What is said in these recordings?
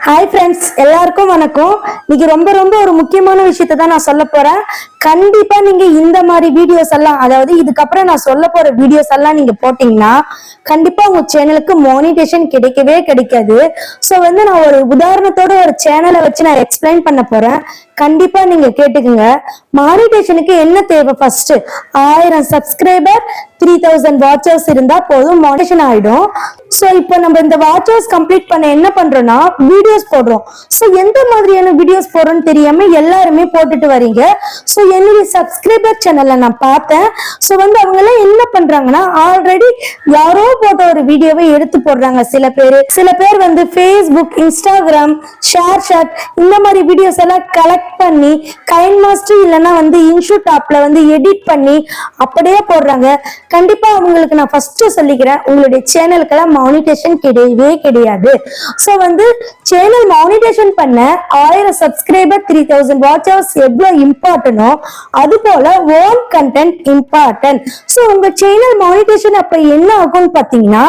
Hi friends, எல்லாருக்கும் வணக்கம். இன்னைக்கு ரொம்ப ரொம்ப ஒரு முக்கியமான விஷயத்தை தான் நான் சொல்ல போறேன். கண்டிப்பா நீங்க இந்த மாதிரி வீடியோஸ் எல்லாம், அதாவது இதுக்கப்புறம் நான் சொல்ல போற வீடியோஸ் எல்லாம் நீங்க போட்டீங்கன்னா கண்டிப்பா உங்க சேனலுக்கு மானிட்டேஷன் கிடைக்கவே கிடைக்காது. ஸோ நான் ஒரு உதாரணத்தோட ஒரு சேனலை வச்சு நான் எக்ஸ்பிளைன் பண்ண போறேன். கண்டிப்பா நீங்க கேட்டுக்குங்க. மானிட்டேஷனுக்கு என்ன தேவை? ஃபர்ஸ்ட் 1000 சப்ஸ்கிரைபர் 3000 வாட்சர்ஸ் இருந்தா போதும், மானிட்டேஷன் ஆயிடும். சோ இப்போ நம்ம இந்த வாட்சர்ஸ் கம்ப்ளீட் பண்ண என்ன பண்றோம்னா வீடியோஸ் போடுறோம். சோ எந்த மாதிரியான வீடியோஸ் போடுறோம்னு தெரியாம எல்லாருமே போட்டுட்டு வரீங்க. சோ என்னுடைய சப்ஸ்கிரைபர் சேனல்ல நான் பார்த்தேன். சோ அவங்க எல்லாம் என்ன பண்றாங்கன்னா, ஆல்ரெடி யாரோ போட்ட ஒரு வீடியோவை எடுத்து போடுறாங்க. சில பேர் ஃபேஸ்புக், இன்ஸ்டாகிராம், ஷேர் சாட் இந்த மாதிரி வீடியோஸ் எல்லாம் கலெக்ட் பண்ணி கைன் மாஸ்டர் இல்லைன்னா இன்ஷூட் ஆப்ல எடிட் பண்ணி அப்படியே போடுறாங்க. கண்டிப்பா அவங்களுக்கு நான் ஃபர்ஸ்ட் சொல்லிக்கிறேன், உங்களுடைய சேனலுக்கெல்லாம் மானிட்டேஷன் கிடையவே கிடையாது. சோ சேனல் மானிட்டேஷன் பண்ண 1000 சப்ஸ்கிரைபர் 3000 வாட்சர்ஸ் எவ்வளவு இம்பார்ட்டனோ அது போல ஓன் கண்டென்ட் இம்பார்ட்டன்ட். சோ உங்க சேனல் மானிட்டேஷன் அப்ப என்ன ஆகும்னு பாத்தீங்கன்னா,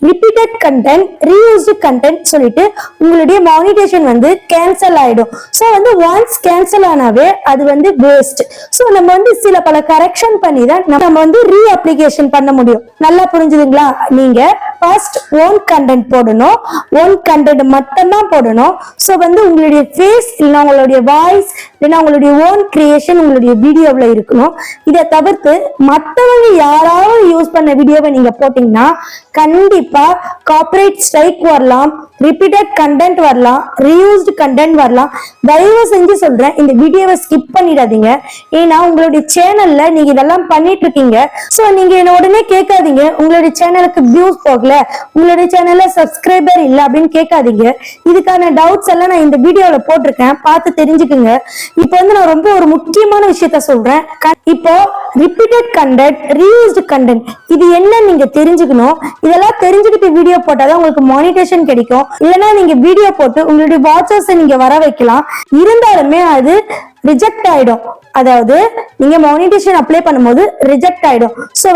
ரிப்பீட்டட் கண்டென்ட், ரீயூஸ்டு கண்டென்ட் சொல்லிட்டு உங்களுடைய மானிட்டேஷன் கேன்சல் ஆயிடும். சோ ஒன்ஸ் கேன்சல் ஆனாவே அது வேஸ்ட். சோ நம்ம சில பல கரெக்ஷன் பண்ணி தான் நம்ம ரீ அப்ளிகேஷன் பண்ண முடியும். நல்லா புரிஞ்சுதுங்களா? நீங்க ஃபர்ஸ்ட் ஓன் கண்டென்ட் போடணும். ஓன் கண்டென்ட் மட்டும் தான் போடணும். சோ உங்களுடைய ஃபேஸ் இல்லைன்னா உங்களுடைய வாய்ஸ் இல்லைன்னா உங்களுடைய ஓன் கிரியேஷன் உங்களுடைய வீடியோவில் இருக்கணும். இதை தவிர்த்து மற்றவங்க யாராவது யூஸ் பண்ண வீடியோவை நீங்க போட்டீங்கன்னா கண்டிப்பா காப்பிரைட் ஸ்ட்ரைக் வரலாம், ரிப்பீட்டட் கண்டென்ட் வரலாம், ரீயூஸ்டு கண்டென்ட் வரலாம். தயவு செஞ்சு சொல்றேன், இந்த வீடியோவை ஸ்கிப் பண்ணிடாதீங்க. ஏன்னா உங்களுடைய சேனல்ல நீங்க இதெல்லாம் பண்ணிட்டு இருக்கீங்க. சோ நீங்க என்ன உடனே கேட்காதீங்க, உங்களுடைய சேனலுக்கு வியூஸ் போகல, உங்களுடைய சேனல்ல சப்ஸ்கிரைபர் இல்ல அப்படின்னு கேட்காதீங்க. இதுக்கான டவுட்ஸ் எல்லாம் நான் இந்த வீடியோல போட்டிருக்கேன், பார்த்து தெரிஞ்சுக்குங்க. இப்போ நான் ரொம்ப ஒரு முக்கியமான விஷயத்த சொல்றேன். இப்போ ரிப்பீட்டட் கண்டென்ட், ரீயூஸ்டு கண்டென்ட் இது என்ன நீங்க தெரிஞ்சுக்கணும். இதெல்லாம் தெரிஞ்சுக்கிட்டு வீடியோ போட்டாதான் உங்களுக்கு மானிட்டேஷன் கிடைக்கும். இல்லைன்னா நீங்க வீடியோ போட்டு உங்களுடைய வாட்சர்ஸ் நீங்க வர வைக்கலாம், இருந்தாலுமே அது ரிஜெக்ட் ஆயிடும். அதாவது நீங்க மானிட்டேஷன் அப்ளை பண்ணும்போது ரிஜெக்ட் ஆயிடும். சோ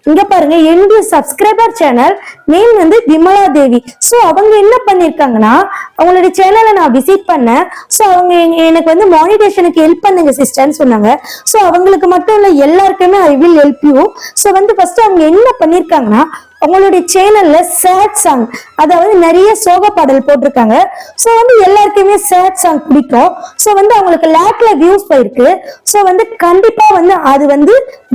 இங்க பாருங்க, என்னுடைய சப்ஸ்கிரைபர் சேனல் நேம் விமலா தேவி. சோ அவங்க என்ன பண்ணிருக்காங்கன்னா, அவங்களுடைய சேனலை நான் விசிட் பண்ணேன். சோ அவங்க எனக்கு மானிட்டேஷனுக்கு ஹெல்ப் பண்ணுங்க சிஸ்டர்னு சொன்னாங்க. சோ அவங்களுக்கு மட்டும் இல்ல, எல்லாருக்குமே I will help you. So first அவங்க என்ன பண்ணிருக்காங்கன்னா, அவங்களுடைய சேனல்ல சேட் சாங், அதாவது நிறைய சோக பாடல் போட்டிருக்காங்க. சோ எல்லாருக்குமே சேட் சாங் பிடிக்கும். சோ அவங்களுக்கு லேக்ல வியூஸ் போயிருக்கு. சோ கண்டிப்பா அது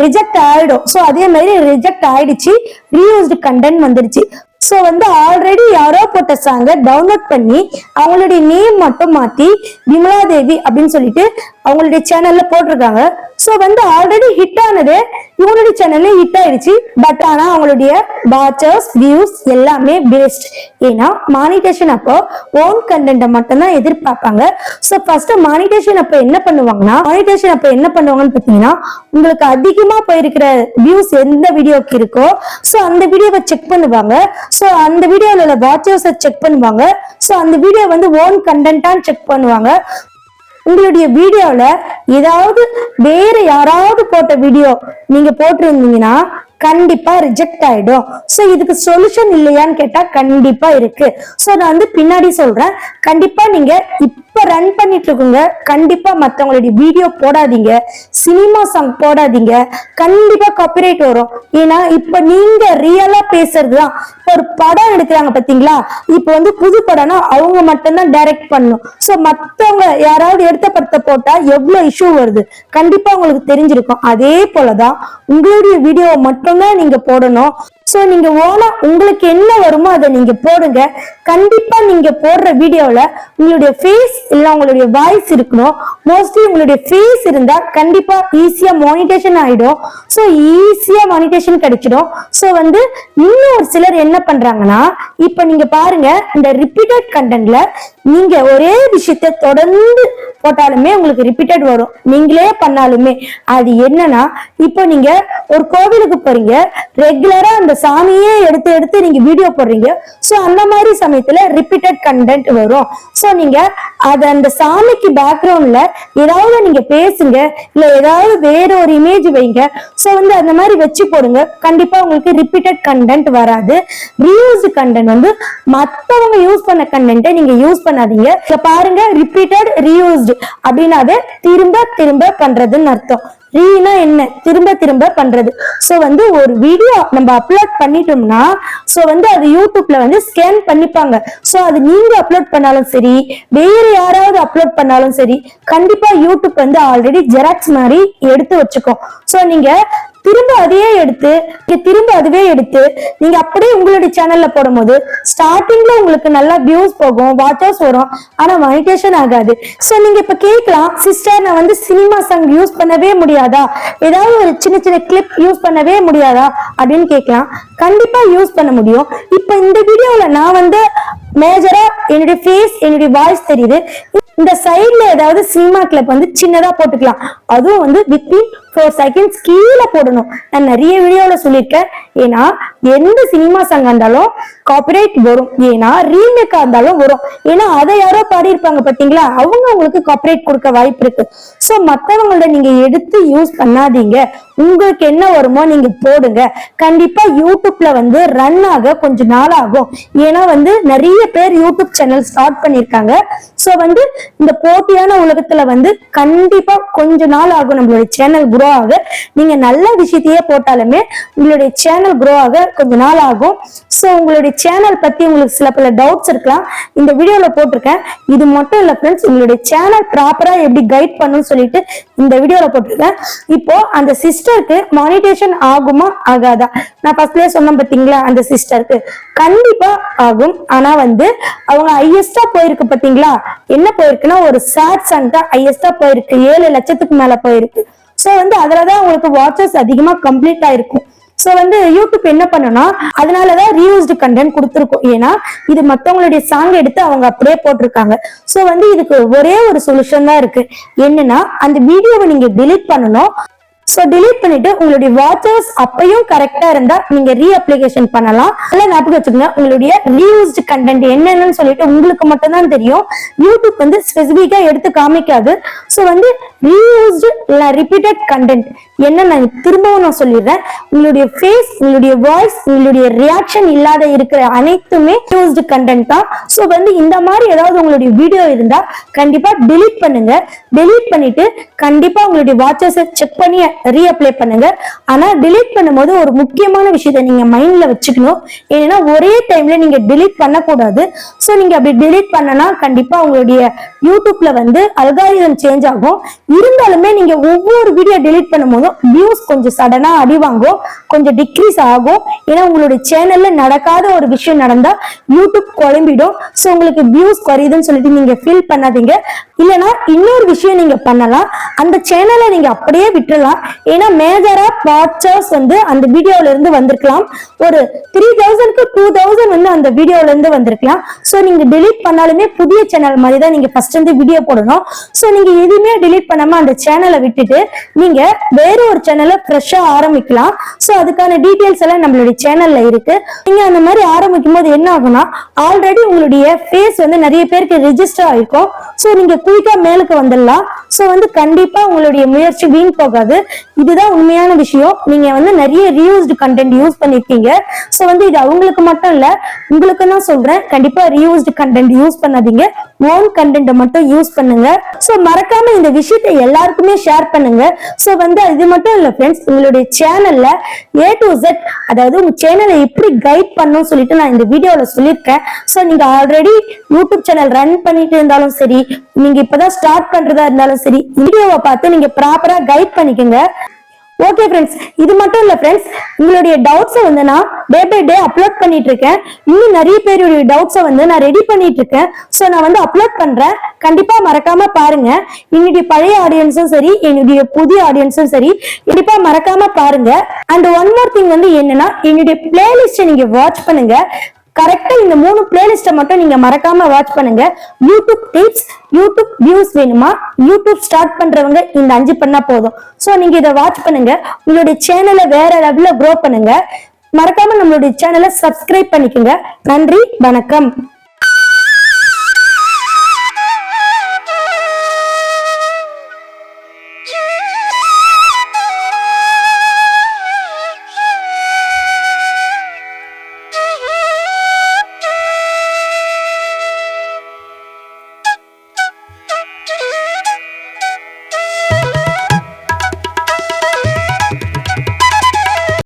ரிஜெக்ட் ஆயிடும். சோ அதே மாதிரி ரிஜெக்ட் ஆயிடுச்சு, ரீயூஸ்டு கண்டென்ட் வந்துருச்சு. சோ ஆல்ரெடி யாரோ போட்ட சாங்க டவுன்லோட் பண்ணி அவங்களுடைய நேம் மட்டும் மாத்தி விமலா தேவி அப்படின்னு சொல்லிட்டு அவங்களுடைய சேனல்ல போட்டிருக்காங்க. சோ ஆல்ரெடி ஹிட் ஆனது இவங்களுடைய சேனல்ல ஹிட் ஆயிடுச்சு. பட் ஆனா அவங்களுடைய வாட்சர்ஸ், வியூஸ் எல்லாமே வேஸ்ட். ஏன்னா மானிட்டேஷன் அப்போ ஓன் கண்டென்ட் மட்டும் தான் எதிர்பார்ப்பாங்க. சோ ஃபர்ஸ்ட் மானிட்டேஷன் அப்ப என்ன பண்ணுவாங்கன்னு பாத்தீங்கன்னா, உங்களுக்கு அதிகமா போயிருக்கிற வியூஸ் எந்த வீடியோக்கு இருக்கோ சோ அந்த வீடியோவை செக் பண்ணுவாங்க. சோ அந்த வீடியோல உள்ள வாட்சர்ஸ் செக் பண்ணுவாங்க. சோ அந்த வீடியோ ஓன் கண்டென்ட்டான்னு செக் பண்ணுவாங்க. உங்களுடைய வீடியோல ஏதாவது வேற யாராவது போட்ட வீடியோ நீங்க போட்டிருந்தீங்கன்னா கண்டிப்பா ரிஜெக்ட் ஆயிடும். சோ இதுக்கு சொல்யூஷன் இல்லையான்னு கேட்டா கண்டிப்பா இருக்கு. சோ நான் பின்னாடி சொல்றேன். கண்டிப்பா நீங்க இப்ப ரன் பண்ணிட்டு இருக்குங்க, கண்டிப்பா மத்தவங்களுடைய வீடியோ போடாதீங்க, சினிமா சாங் போடாதீங்க, கண்டிப்பா காப்பிரைட் வரும். ஏன்னா இப்ப நீங்க ரியலா பேசுறதுதான். ஒரு படம் எடுக்கிறாங்க பாத்தீங்களா, இப்ப புது படம்னா அவங்க மட்டும்தான் டைரக்ட் பண்ணும். சோ மத்தவங்க யாராவது எடுத்த படத்தை போட்டா எவ்வளவு இஷ்யூ வருது கண்டிப்பா உங்களுக்கு தெரிஞ்சிருக்கும். அதே போலதான் உங்களுடைய வீடியோவை மட்டும் நீங்க போடணும். சோ நீங்க ஓனா உங்களுக்கு என்ன வருமோ அதை நீங்க போடுங்க. கண்டிப்பா நீங்க போடுற வீடியோல உங்களுடைய ஃபேஸ் இல்ல உங்களுடைய வாய்ஸ் இருக்கணும். மோஸ்ட்லி உங்களுடைய ஃபேஸ் இருந்தா கண்டிப்பா ஈஸியா மானிட்டேஷன் ஆயிடும். சோ ஈஸியா மானிட்டேஷன் கிடைச்சிடும். சோ இன்னும் ஒரு சிலர் என்ன பண்றாங்கன்னா, இப்ப நீங்க பாருங்க, இந்த ரிப்பீட்டட் கண்டென்ட்ல நீங்க ஒரே விஷயத்தை தொடர்ந்து போட்டாலுமே உங்களுக்கு ரிப்பீட்டட் வரும். நீங்களே பண்ணாலுமே அது என்னன்னா, இப்போ நீங்க ஒரு கோவிலுக்கு போறீங்க, ரெகுலரா அந்த சாமியே எடுத்து எடுத்து நீங்க வீடியோ போடுறீங்க. சோ அந்த மாதிரி சமயத்துல ரிப்பீட்டட் கண்டென்ட் வரும். சோ நீங்க அது அந்த சாமிக்கு பேக்ரவுண்ட்ல ஏதாவது நீங்க பேசுங்க, இல்ல ஏதாவது வேற ஒரு இமேஜ் வைங்க. சோ வந்து அந்த மாதிரி வச்சு போடுங்க. கண்டிப்பா உங்களுக்கு ரிப்பீட்டட் கண்டென்ட் வராது. ரீயூஸ்டு கண்டென்ட் வந்து மத்தவங்க யூஸ் பண்ண கண்டென்ட்டை நீங்க யூஸ் பண்ணாதீங்க. பாருங்க, ரிப்பீட்டட் ரீயூஸ்டு அப்படின்னாவே திரும்ப திரும்ப பண்றதுன்னு அர்த்தம். ரீனா என்ன? திரும்ப திரும்ப பண்றது. சோ வந்து ஒரு வீடியோ நம்ம அப்லோட் பண்ணிட்டோம்னா சோ வந்து அது யூடியூப்ல வந்து ஸ்கேன் பண்ணிப்பாங்க. சோ அது நீங்க அப்லோட் பண்ணாலும் சரி, வேற யாராவது அப்லோட் பண்ணாலும் சரி, கண்டிப்பா யூடியூப் வந்து ஆல்ரெடி ஜெராக்ஸ் மாதிரி எடுத்து வச்சுக்கோம். சோ நீங்க திரும்ப அதையே எடுத்து நீங்க அப்படியே உங்களுடைய சேனல்ல போடும்போது ஸ்டார்டிங்ல உங்களுக்கு நல்லா வியூஸ் போகும், வாட்சர்ஸ் வரும், ஆனா மானிட்டேஷன் ஆகாது. சோ நீங்க இப்ப கேட்கலாம், சிஸ்டர் நான் வந்து சினிமா சாங் யூஸ் பண்ணவே முடியாதா, ஏதாவது ஒரு சின்ன சின்ன கிளிப் யூஸ் பண்ணவே முடியாதா அப்படின்னு கேட்கலாம். கண்டிப்பா யூஸ் பண்ண முடியும். இப்ப இந்த வீடியோல நான் வந்து மேஜரா என்னுடைய ஃபேஸ், என்னுடைய வாய்ஸ் தெரியுது. இந்த சைட்ல ஏதாவது சினிமா கிளிப் வந்து சின்னதா போட்டுக்கலாம். அதுவும் வந்து வித்தின் 4 seconds கீழே போடணும். நான் நிறைய வீடியோல சொல்லியிருக்கேன். ஏன்னா எந்த சினிமா சாங் இருந்தாலும் காப்பிரைட் வரும், ஏன்னா ரீமேக்கா இருந்தாலும் வரும். ஏன்னா அதை யாரோ பாடியிருப்பாங்க பாத்தீங்களா, அவங்க உங்களுக்கு காப்பிரைட் கொடுக்க வாய்ப்பு இருக்கு. சோ மத்தவங்களோட நீங்க எடுத்து யூஸ் பண்ணாதீங்க. உங்களுக்கு என்ன வருமோ நீங்க போடுங்க. கண்டிப்பா யூடியூப்ல வந்து ரன் ஆக கொஞ்ச நாள் ஆகும். ஏன்னா வந்து நிறைய பேர் யூடியூப் சேனல் ஸ்டார்ட் பண்ணிருக்காங்க. சோ வந்து இந்த போட்டியான உலகத்துல வந்து கண்டிப்பா கொஞ்ச நாள் ஆகும் நம்மளுடைய சேனல் குரோ ஆக. நீங்க நல்ல விஷயத்தையே போட்டாலுமே உங்களுடைய சேனல் குரோ ஆக கொஞ்ச நாள் ஆகும். சோ உங்களுடைய சேனல் பத்தி உங்களுக்கு சில பல டவுட்ஸ் இருக்கலாம், இந்த வீடியோல போட்டிருக்கேன். இது மட்டும் இல்ல ஃப்ரெண்ட்ஸ், உங்களுடைய சேனல் ப்ராப்பரா எப்படி கைட் பண்ணணும்னு சொல்லிட்டு இந்த வீடியோல போட்டிருக்கேன். இப்போ அந்த சிஸ்டருக்கு மானிட்டேஷன் ஆகுமா ஆகாதா, நான் ஃபர்ஸ்ட்லயே சொன்னேன் பாத்தீங்களா, அந்த சிஸ்டருக்கு கண்டிப்பா ஆகும். ஆனா வந்து அவங்க ஹையஸ்டா போயிருக்கு பாத்தீங்களா, என்ன போயிருக்குன்னா ஒரு சேட் சாங் தான் ஹையஸ்டா போயிருக்கு, 7 லட்சத்துக்கு மேல போயிருக்கு. சோ வந்து அதுலதான் உங்களுக்கு வாட்சஸ் அதிகமா கம்ப்ளீட் ஆயிருக்கும். சோ வந்து யூடியூப் என்ன பண்ணனா, அதனாலதான் ரீயூஸ்டு கண்டென்ட் கொடுத்துருக்கோம். ஏன்னா இது மத்தவங்களுடைய சாங் எடுத்து அவங்க அப்படியே போட்டிருக்காங்க. சோ வந்து இதுக்கு ஒரே ஒரு சொல்யூஷன் தான் இருக்கு. என்னன்னா, அந்த வீடியோவை நீங்க delete பண்ணணும். சோ delete பண்ணிட்டு உங்களுடைய வாட்சர்ஸ் அப்பயும் கரெக்டா இருந்தா நீங்க ரீஅப்ளிகேஷன் பண்ணலாம். நல்லா ஞாபகம் வச்சுக்கோங்க, உங்களுடைய ரீயூஸ்டு கண்டென்ட் என்னன்னு சொல்லிட்டு உங்களுக்கு மட்டும் தான் தெரியும். யூடியூப் வந்து ஸ்பெசிபிக்கா எடுத்து காமிக்காது. சோ வந்து ரீயூஸ்டு இல்ல ரிப்பீட்டட் கண்டென்ட் என்ன, நான் திரும்பவும் நான் சொல்லிடுறேன், உங்களுடைய ஃபேஸ், உங்களுடைய வாய்ஸ், உங்களுடைய ரியாக்ஷன் இல்லாத இருக்கிற அனைத்துமே ரீயூஸ்டு கண்டென்ட் தான். சோ வந்து இந்த மாதிரி ஏதாவது உங்களுடைய வீடியோ இருந்தா கண்டிப்பா delete பண்ணுங்க. delete பண்ணிட்டு கண்டிப்பா உங்களுடைய வாட்சர்ஸை செக் பண்ணி ரீஅப்ளை பண்ணுங்க. ஆனா delete பண்ணும்போது ஒரு முக்கியமான விஷயத்தை நீங்க மைண்ட்ல வச்சுக்கணும். ஏன்னா ஒரே டைம்ல நீங்க delete பண்ணக்கூடாது. சோ நீங்க அப்படி delete பண்ணனா கண்டிப்பா உங்களுடைய யூடியூப்ல வந்து அல்காரிதம் சேஞ்ச் ஆகும். இருந்தாலுமே நீங்க ஒவ்வொரு வீடியோ delete பண்ணும்போதும் வியூஸ் கொஞ்சம் சடனா அடி வாங்கும், கொஞ்சம் டிக்ரீஸ் ஆகும். ஏன்னா உங்களுடைய சேனல்ல நடக்காத ஒரு விஷயம் நடந்தா யூடியூப் குழம்பிடும். சோ உங்களுக்கு வியூஸ் குறையுதுன்னு சொல்லிட்டு நீங்க ஃபீல் பண்ணாதீங்க. இல்லைன்னா இன்னொரு விஷயம் நீங்க பண்ணலாம், அந்த சேனலை நீங்க அப்படியே விட்டுறலாம். ஏன்னா மேஜரா வாட்சர்ஸ் வந்து அந்த வீடியோல இருந்து வந்திருக்கலாம், ஒரு 3000க்கு 2000 வந்து அந்த வீடியோல இருந்து வந்திருக்கலாம். சோ நீங்க delete பண்ணாலுமே புதிய சேனல் மாதிரி தான் நீங்க ஃபர்ஸ்ட் வந்து வீடியோ போடணும். சோ நீங்க எதுவுமே delete பண்ணாம அந்த சேனலை விட்டுட்டு நீங்க வேற ஒரு சேனலை ஃப்ரெஷ்ஷா ஆரம்பிக்கலாம். சோ அதுக்கான டீடைல்ஸ் எல்லாம் நம்மளுடைய சேனல்ல இருக்கு. நீங்க அந்த மாதிரி ஆரம்பிக்கும் போது என்ன ஆகும்னா, ஆல்ரெடி உங்களுடைய ஃபேஸ் வந்து நிறைய பேருக்கு ரெஜிஸ்டர் ஆயிருக்கும். சோ நீங்க குயிக்கா மேலுக்கு வந்துடலாம். சோ வந்து கண்டிப்பா உங்களுடைய முயற்சி வீண் போகாது. இதுதான் உண்மையான விஷயம். நீங்க வந்து நிறைய ரீயூஸ்டு கண்டென்ட் யூஸ் பண்ணிருக்கீங்க. சோ வந்து இது அவங்களுக்கு மட்டும் இல்ல, உங்களுக்கு தான் சொல்றேன். கண்டிப்பா ரீயூஸ்டு கண்டென்ட் யூஸ் பண்ணாதீங்க, ஓன் கண்டென்ட் மட்டும் யூஸ் பண்ணுங்க. சோ மறக்காம இந்த விஷயத்தை எல்லாருக்குமே ஷேர் பண்ணுங்க. சோ வந்து இது மட்டும் இல்ல ஃப்ரெண்ட்ஸ், உங்களுடைய சேனல்ல A to Z, அதாவது உங்க சேனலை எப்படி கைட் பண்ணணும்னு சொல்லிட்டு நான் இந்த வீடியோல சொல்லியிருக்கேன். சோ நீங்க ஆல்ரெடி யூடியூப் சேனல் ரன் பண்ணிட்டு இருந்தாலும் சரி, நீங்க இப்பதான் ஸ்டார்ட் பண்றதா இருந்தாலும் சரி, வீடியோவை பார்த்து நீங்க ப்ராப்பரா கைட் பண்ணிக்கோங்க. ஓகே ஃப்ரெண்ட்ஸ், இது மட்டும் இல்ல ஃப்ரெண்ட்ஸ், உங்களுடைய டவுட்ஸை வந்து நான் டே பை டே அப்லோட் பண்ணிட்டு இருக்கேன். இன்னும் நிறைய பேருடைய டவுட்ஸை வந்து நான் ரெடி பண்ணிட்டு இருக்கேன். ஸோ நான் வந்து அப்லோட் பண்றேன், கண்டிப்பா மறக்காம பாருங்க. என்னுடைய பழைய ஆடியன்ஸும் சரி, என்னுடைய புதிய ஆடியன்ஸும் சரி, கண்டிப்பா மறக்காம பாருங்க. அண்ட் ஒன் மோர் திங் வந்து என்னன்னா, என்னுடைய பிளேலிஸ்ட்டை நீங்க வாட்ச் பண்ணுங்க. கரெக்டா இந்த 3 பிளேலிஸ்ட மட்டும் நீங்க மறக்காம வாட்ச் பண்ணுங்க. யூடியூப் டிப்ஸ், யூடியூப் வியூஸ் வேணுமா, யூடியூப் ஸ்டார்ட் பண்றவங்க இந்த 5 பண்ணா போதும். சோ நீங்க இதை வாட்ச் பண்ணுங்க. உங்களுடைய சேனலை வேற லெவல்ல க்ரோ பண்ணுங்க. மறக்காம நம்மளுடைய சேனலை சப்ஸ்கிரைப் பண்ணிக்கோங்க. நன்றி, வணக்கம்.